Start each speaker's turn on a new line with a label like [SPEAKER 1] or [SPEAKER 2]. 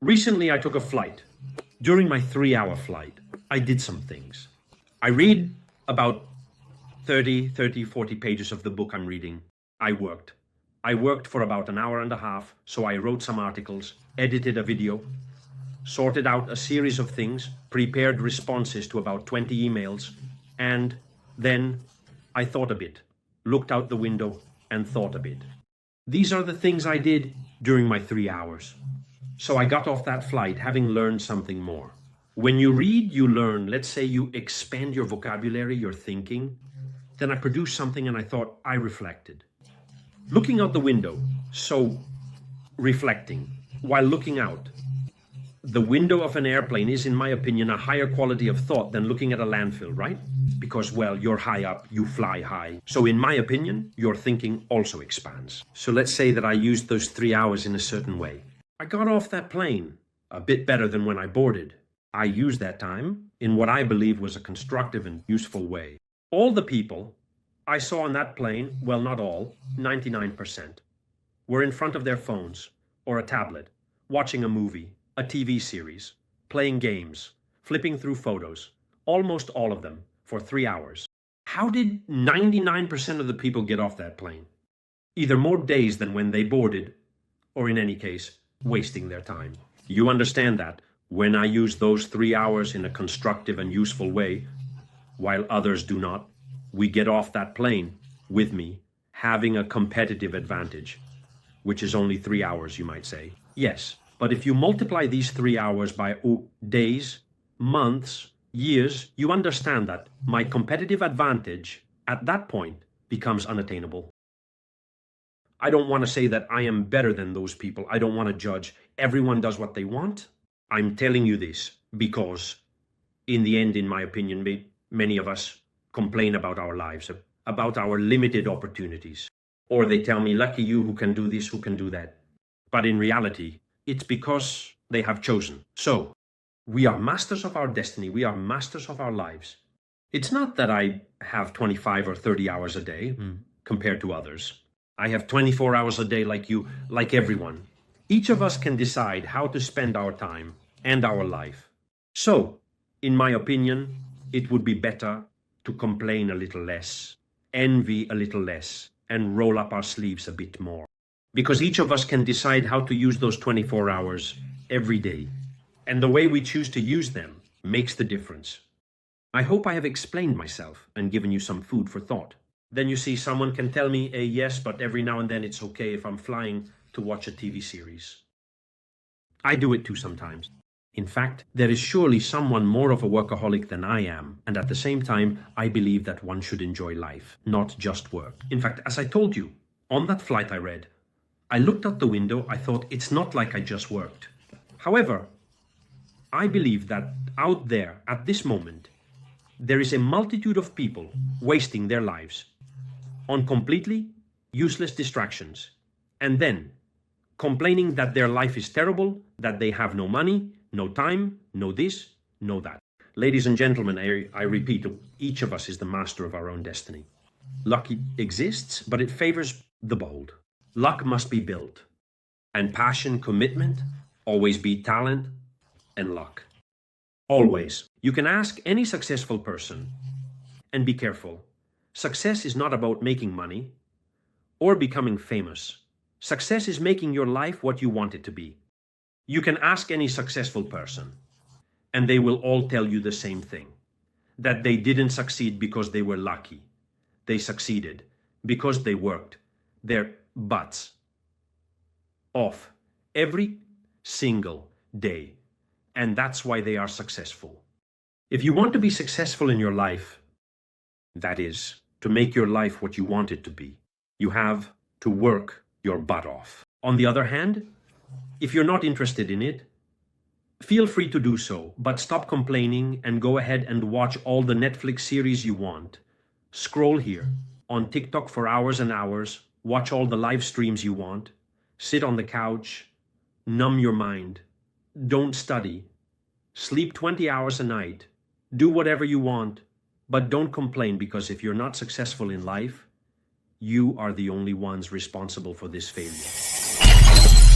[SPEAKER 1] Recently, I took a flight. During my 3-hour flight, I did some things. I read about 40 pages of the book I'm reading. I worked. I worked for about an hour and a half, so I wrote some articles, edited a video, sorted out a series of things, prepared responses to about 20 emails, and then I thought a bit, looked out the window and thought a bit. These are the things I did during my 3 hours. So I got off that flight having learned something more. When you read, you learn. Let's say you expand your vocabulary, your thinking. Then I produced something and I thought, I reflected. Looking out the window, so reflecting, while looking out. The window of an airplane is, in my opinion, a higher quality of thought than looking at a landfill, right? Because, well, you're high up, you fly high. So in my opinion, your thinking also expands. So let's say that I used those 3 hours in a certain way. I got off that plane a bit better than when I boarded. I used that time in what I believe was a constructive and useful way. All the people I saw on that plane, well, not all, 99%, were in front of their phones or a tablet, watching a movie, a TV series, playing games, flipping through photos, almost all of them, for 3 hours. How did 99% of the people get off that plane? Either more dazed than when they boarded, or in any case, wasting their time. You understand that when I use those 3 hours in a constructive and useful way, while others do not, we get off that plane with me, having a competitive advantage, which is only 3 hours, you might say. Yes, but if you multiply these 3 hours by days, months, years, you understand that my competitive advantage at that point becomes unattainable. I don't want to say that I am better than those people. I don't want to judge. Everyone does what they want. I'm telling you this because, in the end, in my opinion, many of us complain about our lives, about our limited opportunities. Or they tell me, lucky you who can do this, who can do that. But in reality, it's because they have chosen. So, we are masters of our destiny. We are masters of our lives. It's not that I have 25 or 30 hours a day compared to others. I have 24 hours a day like you, like everyone. Each of us can decide how to spend our time and our life. So, in my opinion, it would be better to complain a little less, envy a little less, and roll up our sleeves a bit more. Because each of us can decide how to use those 24 hours every day. And the way we choose to use them makes the difference. I hope I have explained myself and given you some food for thought. Then you see, someone can tell me a yes, but every now and then it's okay if I'm flying to watch a TV series. I do it too sometimes. In fact, there is surely someone more of a workaholic than I am, and at the same time, I believe that one should enjoy life, not just work. In fact, as I told you, on that flight I looked out the window, I thought, it's not like I just worked. However, I believe that out there, at this moment, there is a multitude of people wasting their lives on completely useless distractions, and then complaining that their life is terrible, that they have no money, no time, no this, no that. Ladies and gentlemen, I repeat, each of us is the master of our own destiny. Luck exists, but it favors the bold. Luck must be built, and passion, commitment, always beat talent and luck. Always. You can ask any successful person, and be careful. Success is not about making money or becoming famous. Success is making your life what you want it to be. You can ask any successful person, and they will all tell you the same thing, that they didn't succeed because they were lucky. They succeeded because they worked their butts off every single day, and that's why they are successful. If you want to be successful in your life, that is, to make your life what you want it to be, you have to work your butt off. On the other hand, if you're not interested in it, feel free to do so, but stop complaining and go ahead and watch all the Netflix series you want. Scroll here on TikTok for hours and hours, watch all the live streams you want, sit on the couch, numb your mind, don't study, sleep 20 hours a night, do whatever you want, but don't complain, because if you're not successful in life, you are the only ones responsible for this failure.